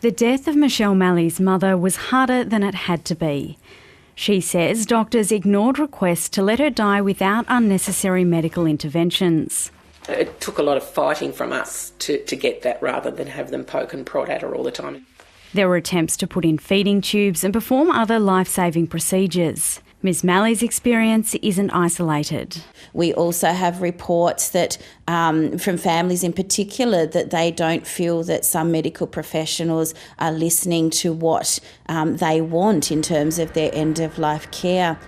The death of Michelle Malley's mother was harder than it had to be. She says doctors ignored requests to let her die without unnecessary medical interventions. It took a lot of fighting from us to get that rather than have them poke and prod at her all the time. There were attempts to put in feeding tubes and perform other life-saving procedures. Ms Malley's experience isn't isolated. We also have reports that from families in particular that they don't feel that some medical professionals are listening to what they want in terms of their end-of-life care.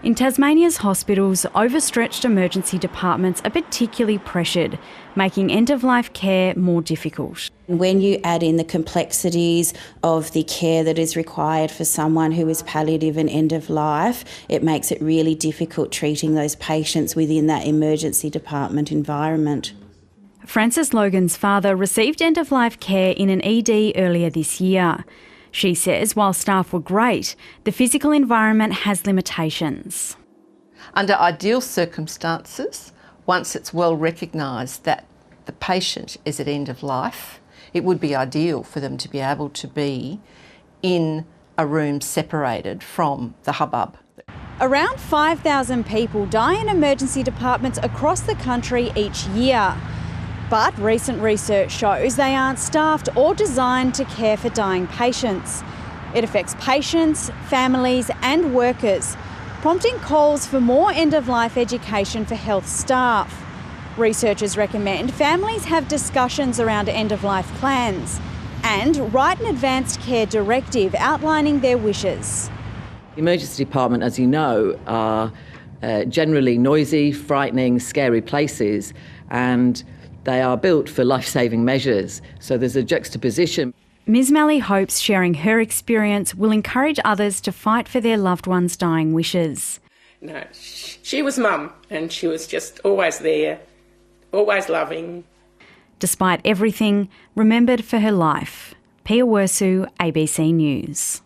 In Tasmania's hospitals, overstretched emergency departments are particularly pressured, making end-of-life care more difficult. When you add in the complexities of the care that is required for someone who is palliative and end-of-life, it makes it really difficult treating those patients within that emergency department environment. Francis Logan's father received end-of-life care in an ED earlier this year. She says while staff were great, the physical environment has limitations. Under ideal circumstances, once it's well recognised that the patient is at end of life, it would be ideal for them to be able to be in a room separated from the hubbub. Around 5,000 people die in emergency departments across the country each year. But recent research shows they aren't staffed or designed to care for dying patients. It affects patients, families and workers, prompting calls for more end-of-life education for health staff. Researchers recommend families have discussions around end-of-life plans and write an advanced care directive outlining their wishes. The emergency department, as you know, are generally noisy, frightening, scary places, and they are built for life-saving measures, so there's a juxtaposition. Ms Malley hopes sharing her experience will encourage others to fight for their loved ones' dying wishes. No, she was mum, and she was just always there, always loving. Despite everything, remembered for her life. Pia Wersu, ABC News.